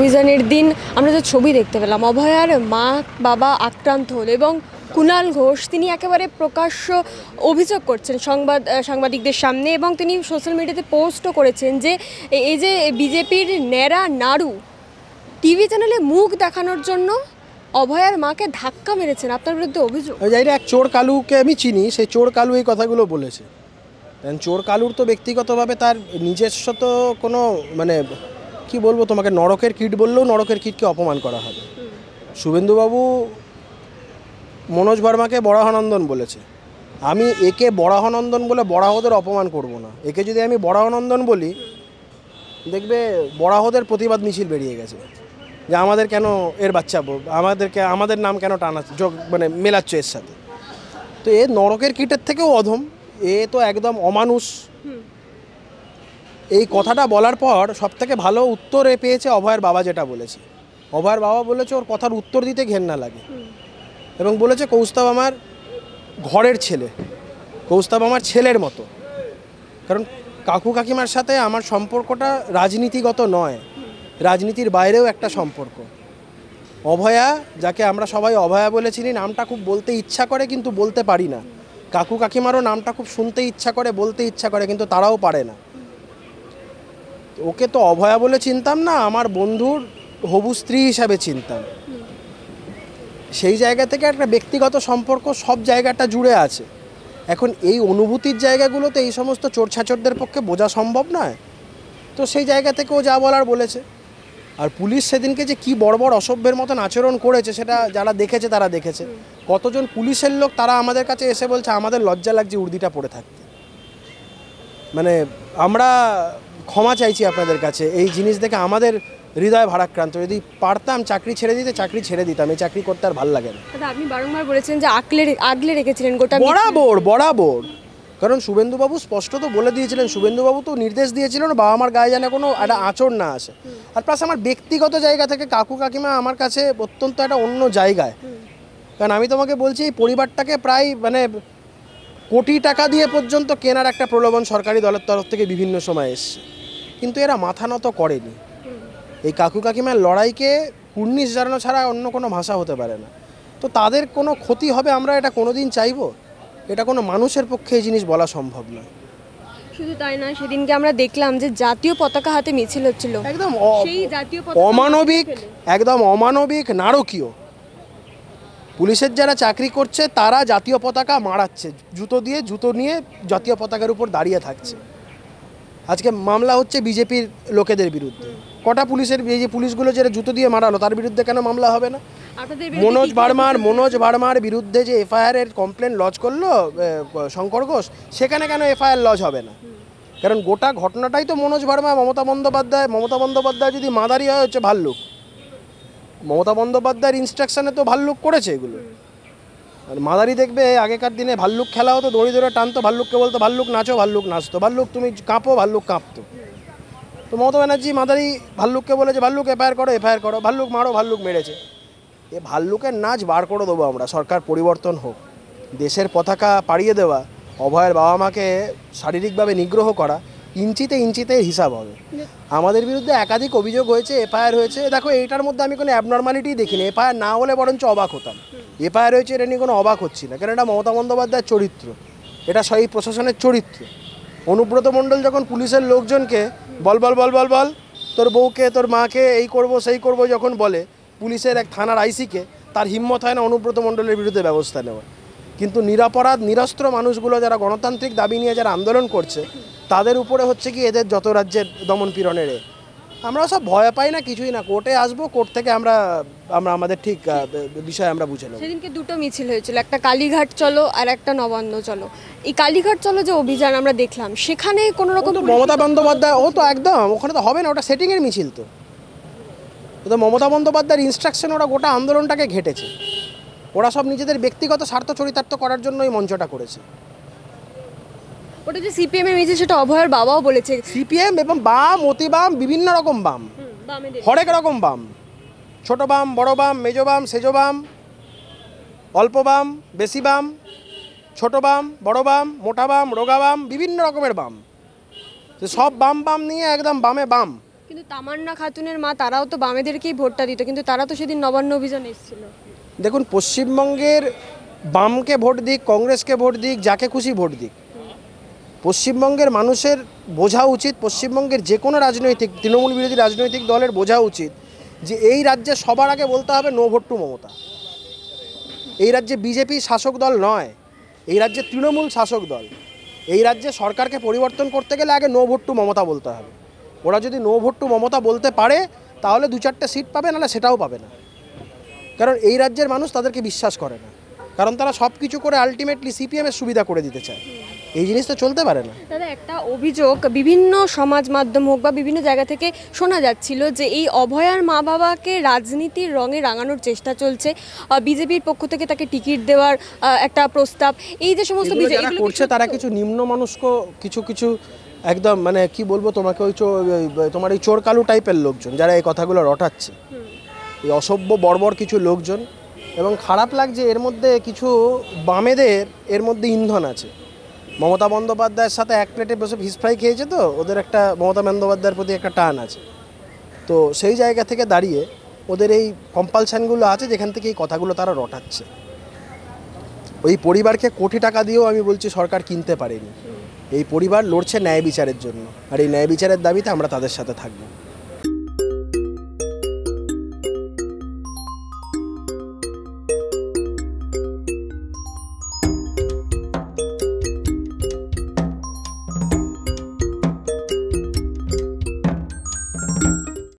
অভিযানের দিন আমরা যে ছবি দেখতে পেলাম, অভয়ার মা বাবা আক্রান্ত হল এবং কুণাল ঘোষ তিনি একেবারে প্রকাশ্য অভিযোগ করছেন সাংবাদিকদের সামনে, এবং তিনি সোশ্যাল মিডিয়াতে পোস্টও করেছেন যে এই যে বিজেপির ন্যাড়া নাড়ু টিভি চ্যানেলে মুখ দেখানোর জন্য অভয়ার মাকে ধাক্কা মেরেছেন। আপনার বিরুদ্ধে অভিযোগ। এক চোর কালুকে আমি চিনি, সেই চোর কালু এই কথাগুলো বলেছে। চোর কালুর তো ব্যক্তিগতভাবে তার নিজস্ব তো কোনো কি বলবো তোমাকে, নরকের কীট বললেও নরকের কীটকে অপমান করা হবে। শুভেন্দুবাবু মনোজ ভার্মাকে বরাহনন্দন বলেছে, আমি একে বরাহনন্দন বলে বরাহদের অপমান করব না। একে যদি আমি বরাহনন্দন বলি, দেখবে বরাহদের প্রতিবাদ মিছিল বেরিয়ে গেছে যে আমাদের কেন এর বাচ্চা আমাদের নাম কেন টানা মেলাচ্ছ এর সাথে। তো এ নরকের কীটের থেকেও অধম, এ তো একদম অমানুষ। এই কথাটা বলার পর সবথেকে ভালো উত্তর এ পেয়েছে অভয়ের বাবা, যেটা বলেছে। অভয়ের বাবা বলেছে ওর কথার উত্তর দিতে ঘেন্না লাগে, এবং বলেছে কৌস্তব আমার ঘরের ছেলে, কৌস্তব আমার ছেলের মতো। কারণ কাকু কাকিমার সাথে আমার সম্পর্কটা রাজনীতিগত নয়, রাজনীতির বাইরেও একটা সম্পর্ক। অভয়া, যাকে আমরা সবাই অভয়া বলে চিনি, নামটা খুব বলতে ইচ্ছা করে কিন্তু বলতে পারি না। কাকু কাকিমারও নামটা খুব শুনতে ইচ্ছা করে, বলতে ইচ্ছা করে, কিন্তু তারাও পারে না। ওকে তো অভয়া বলে চিনতাম না, আমার বন্ধুর হবু স্ত্রী হিসাবে চিনতাম। সেই জায়গা থেকে একটা ব্যক্তিগত সম্পর্ক সব জায়গাটা জুড়ে আছে। এখন এই অনুভূতির জায়গাগুলোতে এই সমস্ত চোরছাচরদের পক্ষে বোঝা সম্ভব নয়। তো সেই জায়গা থেকে ও যা বলার বলেছে। আর পুলিশ সেদিনকে যে কি বড় বড় অসভ্যের মতন আচরণ করেছে, সেটা যারা দেখেছে তারা দেখেছে। কতজন পুলিশের লোক তারা আমাদের কাছে এসে বলছে আমাদের লজ্জা লাগছে উর্দিটা পরে থাকতে। আমরা ক্ষমা চাইছি আপনাদের কাছে, এই জিনিস দেখে আমাদের হৃদয় ভারাক্রান্ত। যদি পারতাম চাকরি ছেড়ে দিতে, চাকরি ছেড়ে দিতাম। এই চাকরি করতে আর ভালো লাগে না। আপনি বারংবার বলেছেন যে আগলে রেখেছিলেন গোটা বরাবর। কারণ শুভেন্দুবাবু স্পষ্ট তো বলে দিয়েছিলেন, শুভেন্দুবাবু তো নির্দেশ দিয়েছিলেন বাবা মার গায়ে যেন কোনো একটা আঁচড় না আসে। আর প্লাস আমার ব্যক্তিগত জায়গা থেকে কাকু কাকিমা আমার কাছে অত্যন্ত একটা অন্য জায়গায়। কারণ আমি তোমাকে বলছি, এই পরিবারটাকে প্রায় কোটি টাকা দিয়ে পর্যন্ত কেনার একটা প্রলোভন সরকারি দলের তরফ থেকে বিভিন্ন সময় এসছে, কিন্তু এরা মাথা নত করেনি। এই কাকু কাকিমার লড়াইকে কুর্নিশ জানানো ছাড়া অন্য কোনো ভাষা হতে পারে না। তো তাদের কোনো ক্ষতি হবে আমরা এটা কোনোদিন চাইবো? এটা কোনো মানুষের পক্ষে এই জিনিস বলা সম্ভব নয়। শুধু তাই না, সেদিনকে আমরা দেখলাম যে জাতীয় পতাকা হাতে মিছিল হচ্ছিল, একদম সেই জাতীয় পতাকা অমানবিক, একদম অমানবিক, নারকীয়। পুলিশের যারা চাকরি করছে তারা জাতীয় পতাকা মারাচ্ছে, জুতো নিয়ে জাতীয় পতাকার উপর দাঁড়িয়ে থাকছে। আজকে মামলা হচ্ছে বিজেপির লোকেদের বিরুদ্ধে। কটা পুলিশের, এই যে পুলিশগুলো যারা জুতো দিয়ে মারালো তার বিরুদ্ধে কেন মামলা হবে না? মনোজ ভার্মার বিরুদ্ধে যে এফআইআর এর কমপ্লেন লজ করলো শঙ্কর ঘোষ, সেখানে কেন এফআইআর লজ হবে না? কারণ গোটা ঘটনাটাই তো মনোজ ভার্মা, মমতা বন্দ্যোপাধ্যায় যদি মাদারি হয় হচ্ছে ভাল্লুক। মমতা বন্দ্যোপাধ্যায়ের ইনস্ট্রাকশনে তো ভাল্লুক করেছে এগুলো। আর মাদারি দেখবে আগেকার দিনে ভাল্লুক খেলা হতো, দড়ি ধরে টানতো, ভাল্লুককে বলতো ভাল্লুক নাচো, ভাল্লুক নাচতো, ভাল্লুক তুমি কাঁপো, ভাল্লুক কাঁপতো। তো মমতা ব্যানার্জি মাদারি ভাল্লুককে বলেছে ভাল্লুক এফআইআর করো, ভাল্লুক মারো, ভাল্লুক মেরেছে। এ ভাল্লুকের নাচ বার করে দেবো আমরা, সরকার পরিবর্তন হোক। দেশের পতাকা পাড়িয়ে দেওয়া, অভয়ের বাবা মাকে শারীরিকভাবে নিগ্রহ করা, ইঞ্চিতে হিসাব হবে। আমাদের বিরুদ্ধে একাধিক অভিযোগ হয়েছে, এফআইআর হয়েছে। দেখো, এইটার মধ্যে আমি কোনো অ্যাবনর্মালিটি দেখিনি। এফআইআর না হলে বরঞ্চ অবাক হতাম। এফআইআর হয়েছে এটা নিয়ে কোনো অবাক হচ্ছি না, কারণ এটা মমতা বন্দ্যোপাধ্যায়ের চরিত্র, এটা সেই প্রশাসনের চরিত্র। অনুব্রত মণ্ডল যখন পুলিশের লোকজনকে বল তোর বউকে, তোর মাকে এই করব সেই করব যখন বলে, পুলিশের এক থানার আইসিকে, তার হিম্মত হয় না অনুব্রত মণ্ডলের বিরুদ্ধে ব্যবস্থা নেওয়া। কিন্তু নিরপরাধ নিরস্ত্র মানুষগুলো যারা গণতান্ত্রিক দাবি নিয়ে যারা আন্দোলন করছে, তাদের উপরে হচ্ছে কি এদের যত রাজ্যের দমন পীড়নের। আমরা সব ভয় পাই না, কিছুই না। কোর্টে আসবো, কোর্ট থেকে আমরা আমাদের ঠিক বিষয় আমরা বুঝে নেব। সেদিনকে দুটো মিছিল হয়েছিল, একটা কালীঘাট চলো আর একটা নবান্ন চলো। এই কালীঘাট চলো যে অভিযান আমরা দেখলাম, সেখানে কোনো রকম মমতা বন্দ্যোপাধ্যায় তো একদম ওখানে তো হবে না, ওটা সেটিংয়ের মিছিল। তো মমতা বন্দ্যোপাধ্যায়ের ইনস্ট্রাকশন ওরা গোটা আন্দোলনটাকে ঘেটেছে। ওরা সব নিজেদের ব্যক্তিগত স্বার্থ চরিতার্থ করার জন্য এই মঞ্চটা করেছে। ওটা যে সিপিএম এর মিছিল, সেটা অভয়ের বাবাও বলেছে। সিপিএম এবং বাম, অতি বাম, বিভিন্ন রকম বাম, হরেক রকম বাম, ছোট বাম, বড় বাম, মেজো বাম, সেজো বাম, অল্প বাম, বেশি বাম, ছোট বাম, বড় বাম, মোটা বাম, রোগা বাম, বিভিন্ন রকমের বাম। সব বাম নিয়ে একদম বামে বাম। কিন্তু তামান্না খাতুনের মা তারাও তো বামেদেরকেই ভোটটা দিত, কিন্তু তারা তো সেদিন নবান্ন অভিযানে এসেছিল। দেখুন, পশ্চিমবঙ্গের বামকে ভোট দিক, কংগ্রেসকে ভোট দিক, যাকে খুশি ভোট দিক, পশ্চিমবঙ্গের মানুষের বোঝা উচিত, পশ্চিমবঙ্গের যে কোনো রাজনৈতিক তৃণমূল বিরোধী রাজনৈতিক দলের বোঝা উচিত যে এই রাজ্যে সবার আগে বলতে হবে নো ভোট টু মমতা। এই রাজ্যে বিজেপি শাসক দল নয়, এই রাজ্যে তৃণমূল শাসক দল। এই রাজ্যে সরকারকে পরিবর্তন করতে গেলে আগে নো ভোট টু মমতা বলতে হবে। ওরা যদি নো ভোট টু মমতা বলতে পারে তাহলে 2-4টে সিট পাবে, নাহলে সেটাও পাবে না। কারণ এই রাজ্যের মানুষ তাদেরকে বিশ্বাস করে না, কারণ তারা সব কিছু করে আলটিমেটলি সিপিএমের সুবিধা করে দিতে চায়। এই জিনিস তো চলতে পারে না। দাদা, একটা অভিযোগ বিভিন্ন সমাজ মাধ্যম হোক বা বিভিন্ন জায়গা থেকে শোনা যাচ্ছিল যে এই অভয়ার মা বাবাকে রাজনীতির রঙে রাঙানোর চেষ্টা চলছে, বিজেপির পক্ষ থেকে তাকে টিকিট দেওয়ার একটা প্রস্তাব। এই যে সমস্ত এগুলো যারা করছে তারা কিছু নিম্নমানুষ্ক কিছু একদম মানে কি বলবো তোমাকে, তোমার এই চোর কালু টাইপের লোকজন যারা এই কথাগুলো রটাচ্ছে, এই অসভ্য বর্বর কিছু লোকজন। এবং খারাপ লাগছে এর মধ্যে কিছু বামেদের এর মধ্যে ইন্ধন আছে। মমতা বন্দ্যোপাধ্যায়ের সাথে এক প্লেটে বসে ফিশ ফ্রাই খেয়েছে, তো ওদের একটা মমতা বন্দ্যোপাধ্যায়ের প্রতি একটা টান আছে। তো সেই জায়গা থেকে দাঁড়িয়ে ওদের এই কম্পালশানগুলো আছে, যেখান থেকে এই কথাগুলো তারা রটাচ্ছে। ওই পরিবারকে কোটি টাকা দিয়েও আমি বলছি সরকার কিনতে পারেনি। এই পরিবার লড়ছে ন্যায় বিচারের জন্য, আর এই ন্যায় বিচারের দাবিতে আমরা তাদের সাথে থাকবো।